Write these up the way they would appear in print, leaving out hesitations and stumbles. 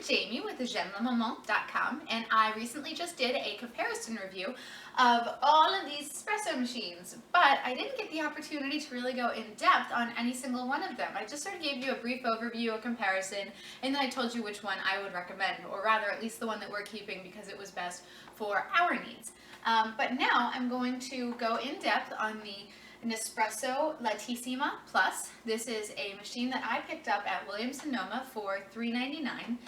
Jamie with JaimeLaMaman.com, and I recently just did a comparison review of all of these espresso machines, but I didn't get the opportunity to really go in depth on any single one of them. I just sort of gave you a brief overview, a comparison, and then I told you which one I would recommend, or rather at least the one that we're keeping because it was best for our needs. But now I'm going to go in depth on the Nespresso Lattissima Plus. This is a machine that I picked up at Williams-Sonoma for $3.99.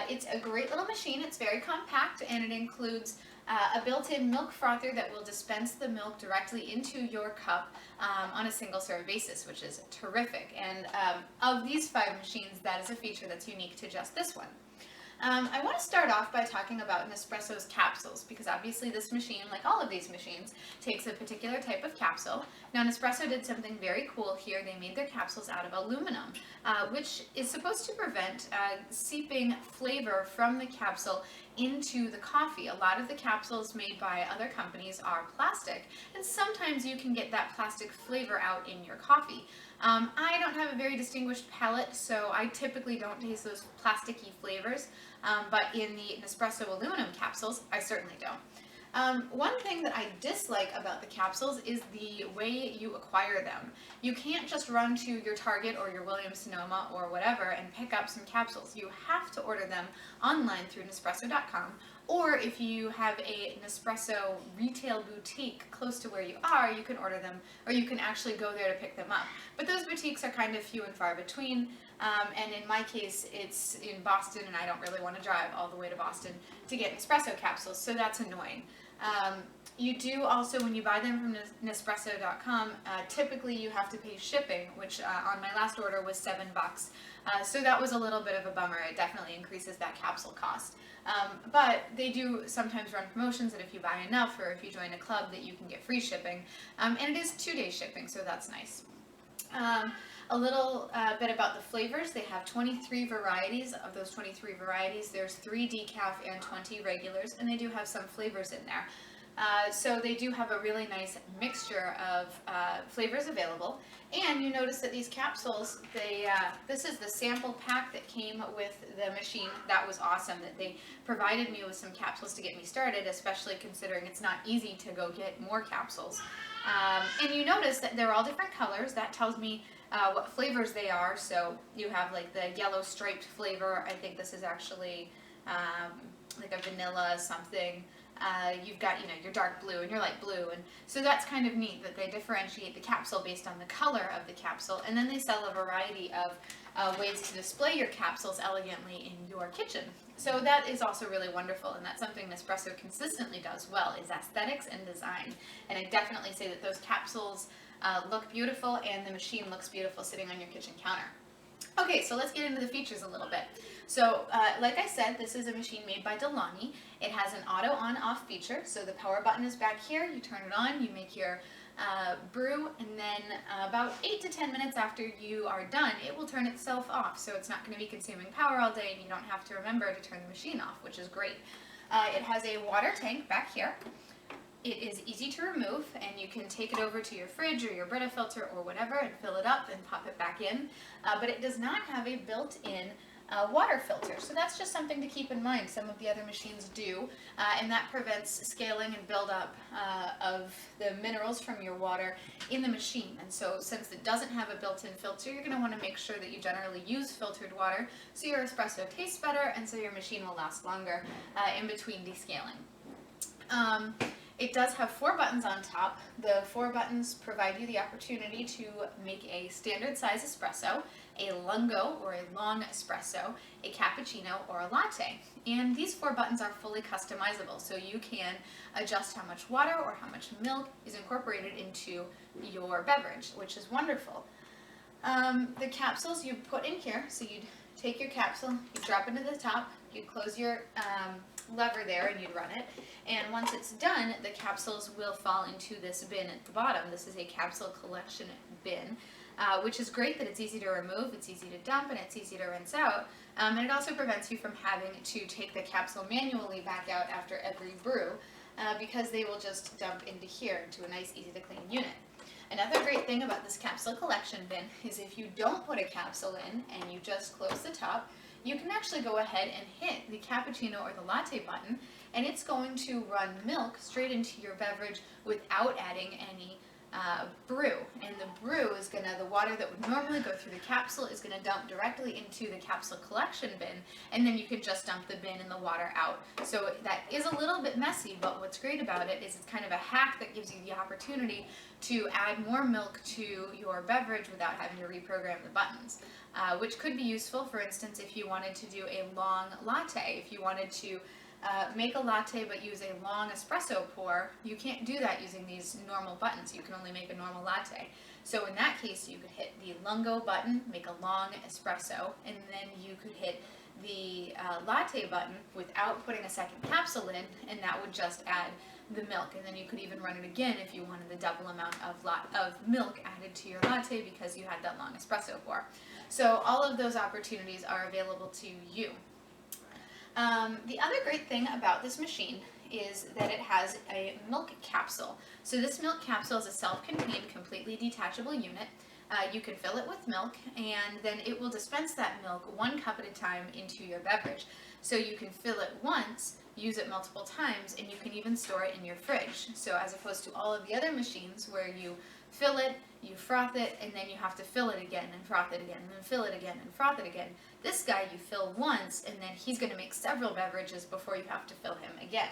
It's a great little machine. It's very compact, and it includes a built-in milk frother that will dispense the milk directly into your cup on a single serve basis, which is terrific. And of these 5 machines, that is a feature that's unique to just this one. I want to start off by talking about Nespresso's capsules, because obviously this machine, like all of these machines, takes a particular type of capsule. Now Nespresso did something very cool here. They made their capsules out of aluminum, which is supposed to prevent seeping flavor from the capsule into the coffee. A lot of the capsules made by other companies are plastic, and sometimes you can get that plastic flavor out in your coffee. I don't have a very distinguished palate, so I typically don't taste those plasticky flavors, but in the Nespresso aluminum capsules, I certainly don't. One thing that I dislike about the capsules is the way you acquire them. You can't just run to your Target or your Williams-Sonoma or whatever and pick up some capsules. You have to order them online through Nespresso.com, or if you have a Nespresso retail boutique close to where you are, you can order them, or you can actually go there to pick them up. But those boutiques are kind of few and far between, and in my case, it's in Boston, and I don't really want to drive all the way to Boston to get Nespresso capsules, so that's annoying. You do also, when you buy them from Nespresso.com, typically you have to pay shipping, which on my last order was $7. So that was a little bit of a bummer. It definitely increases that capsule cost. But they do sometimes run promotions that if you buy enough, or if you join a club, that you can get free shipping. And it is 2-day shipping, so that's nice. A little bit about the flavors. They have 23 varieties. Of those 23 varieties, there's 3 decaf and 20 regulars, and they do have some flavors in there. So they do have a really nice mixture of flavors available. And you notice that these capsules, this is the sample pack that came with the machine. That was awesome that they provided me with some capsules to get me started, especially considering it's not easy to go get more capsules. And you notice that they're all different colors. That tells me what flavors they are. So you have like the yellow striped flavor. I think this is actually like a vanilla something. You've got, your dark blue and your light blue, and so that's kind of neat that they differentiate the capsule based on the color of the capsule, and then they sell a variety of ways to display your capsules elegantly in your kitchen. So that is also really wonderful, and that's something Nespresso consistently does well, is aesthetics and design, and I definitely say that those capsules look beautiful, and the machine looks beautiful sitting on your kitchen counter. Okay, so let's get into the features a little bit. So, like I said, this is a machine made by De'Longhi. It has an auto on-off feature, so the power button is back here. You turn it on, you make your brew, and then about 8 to 10 minutes after you are done, it will turn itself off. So it's not going to be consuming power all day, and you don't have to remember to turn the machine off, which is great. It has a water tank back here. It is easy to remove, and you can take it over to your fridge or your Brita filter or whatever and fill it up and pop it back in, but it does not have a built-in water filter, so that's just something to keep in mind. Some of the other machines do, and that prevents scaling and buildup of the minerals from your water in the machine. And so since it doesn't have a built-in filter, you're going to want to make sure that you generally use filtered water so your espresso tastes better and so your machine will last longer in between descaling. It does have 4 buttons on top. The 4 buttons provide you the opportunity to make a standard size espresso, a lungo or a long espresso, a cappuccino, or a latte. And these 4 buttons are fully customizable, so you can adjust how much water or how much milk is incorporated into your beverage, which is wonderful. The capsules you put in here, so you'd take your capsule, you drop it to the top, you'd close your lever there and you'd run it, and once it's done, the capsules will fall into this bin at the bottom. This is a Capsule Collection bin, which is great that it's easy to remove, it's easy to dump, and it's easy to rinse out, and it also prevents you from having to take the capsule manually back out after every brew, because they will just dump into here, into a nice easy to clean unit. Another great thing about this Capsule Collection bin is if you don't put a capsule in and you just close the top, you can actually go ahead and hit the cappuccino or the latte button, and it's going to run milk straight into your beverage without adding any brew. And the brew is the water that would normally go through the capsule is gonna dump directly into the capsule collection bin, and then you can just dump the bin and the water out. So that is a little bit messy, but what's great about it is it's kind of a hack that gives you the opportunity to add more milk to your beverage without having to reprogram the buttons, which could be useful, for instance, if you wanted to do a long latte. If you wanted to make a latte but use a long espresso pour, you can't do that using these normal buttons. You can only make a normal latte. So in that case, you could hit the lungo button, make a long espresso, and then you could hit the latte button without putting a second capsule in, and that would just add the milk. And then you could even run it again if you wanted the double amount of milk added to your latte because you had that long espresso pour. So all of those opportunities are available to you. The other great thing about this machine is that it has a milk capsule. So this milk capsule is a self-contained, completely detachable unit. You can fill it with milk, and then it will dispense that milk 1 cup at a time into your beverage. So you can fill it once, use it multiple times, and you can even store it in your fridge. So as opposed to all of the other machines where you fill it, you froth it, and then you have to fill it again and froth it again, and then fill it again and froth it again. This guy you fill once, and then he's going to make several beverages before you have to fill him again.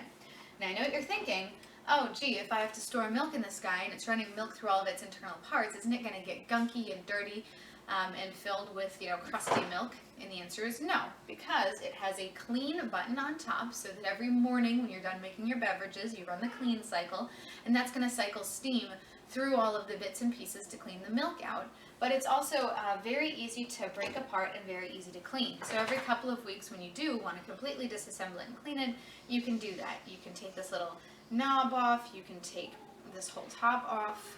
Now I know what you're thinking, oh gee, if I have to store milk in this guy and it's running milk through all of its internal parts, isn't it going to get gunky and dirty and filled with, crusty milk? And the answer is no, because it has a clean button on top so that every morning when you're done making your beverages, you run the clean cycle, and that's going to cycle steam through all of the bits and pieces to clean the milk out. But it's also very easy to break apart and very easy to clean. So every couple of weeks when you do want to completely disassemble it and clean it, you can do that. You can take this little knob off, you can take this whole top off,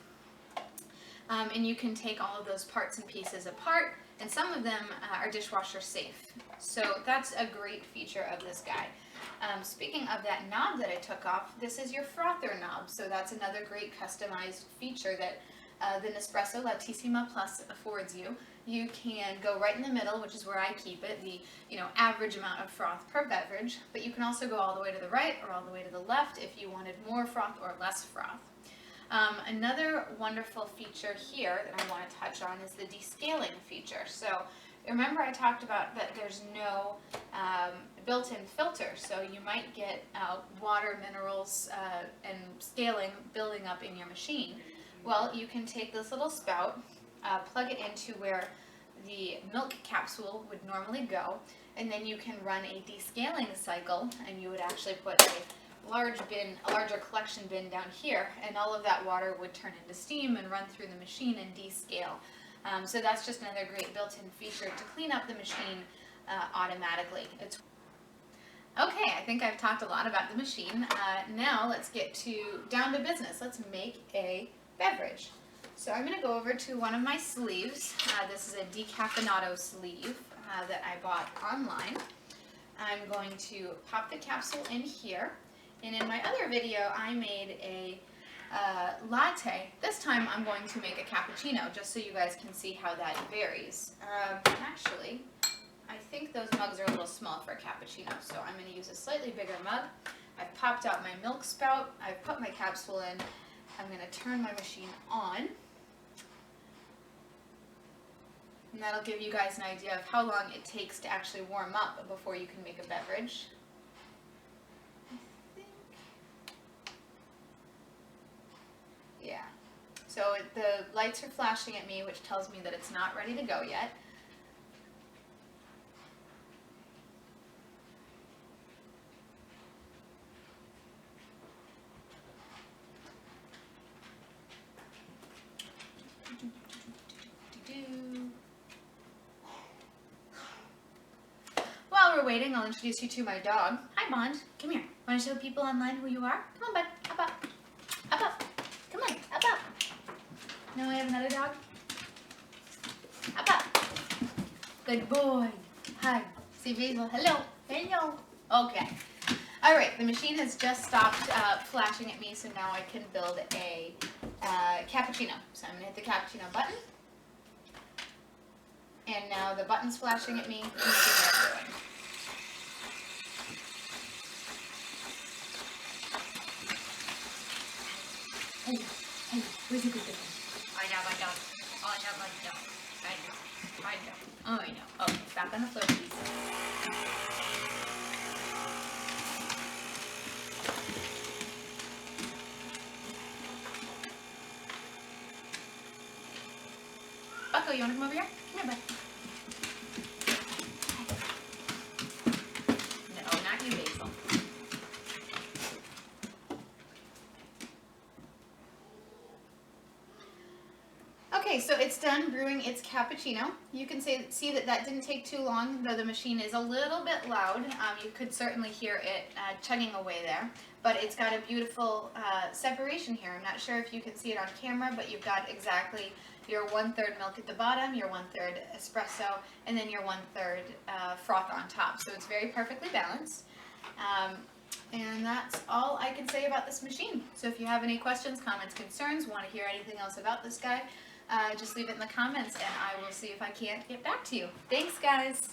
and you can take all of those parts and pieces apart, and some of them are dishwasher safe. So that's a great feature of this guy. Speaking of that knob that I took off, this is your frother knob. So that's another great customized feature that the Nespresso Lattissima Plus affords you. You can go right in the middle, which is where I keep it, the average amount of froth per beverage, but you can also go all the way to the right or all the way to the left if you wanted more froth or less froth. Another wonderful feature here that I want to touch on is the descaling feature. So remember I talked about that there's no built-in filter, so you might get water, minerals, and scaling building up in your machine. Well, you can take this little spout, plug it into where the milk capsule would normally go, and then you can run a descaling cycle, and you would actually put a larger collection bin down here, and all of that water would turn into steam and run through the machine and descale. So that's just another great built-in feature to clean up the machine automatically. Okay, I think I've talked a lot about the machine. Now let's get down to business. Let's make a beverage. So I'm going to go over to one of my sleeves. This is a decaffeinato sleeve that I bought online. I'm going to pop the capsule in here. And in my other video, I made a latte. This time I'm going to make a cappuccino, just so you guys can see how that varies. Actually, I think those mugs are a little small for a cappuccino, so I'm going to use a slightly bigger mug. I've popped out my milk spout. I've put my capsule in. I'm going to turn my machine on. And that'll give you guys an idea of how long it takes to actually warm up before you can make a beverage. Yeah. So the lights are flashing at me, which tells me that it's not ready to go yet. While we're waiting, I'll introduce you to my dog. Hi, Bond. Come here. Want to show people online who you are? Come on, bud. Up, up. Up, up. Come on. Up, up. Now I have another dog. Up, up. Good boy. Hi. Say Basil. Hello. Hello. Okay. All right. The machine has just stopped flashing at me, so now I can build a cappuccino. So I'm going to hit the cappuccino button. And now the button's flashing at me. And you can hear it brewing. Hey, where's the good thing? I know. Okay, back on the floor, please. Bucko, you want to come over here? Come here, bud. No, not you, Basil. Okay, so it's done brewing its cappuccino. You can see that didn't take too long, though the machine is a little bit loud. You could certainly hear it chugging away there, but it's got a beautiful separation here. I'm not sure if you can see it on camera, but you've got exactly your 1/3 milk at the bottom, your 1/3 espresso, and then your 1/3 froth on top. So it's very perfectly balanced. And that's all I can say about this machine. So if you have any questions, comments, concerns, want to hear anything else about this guy, just leave it in the comments and I will see if I can't get back to you. Thanks, guys.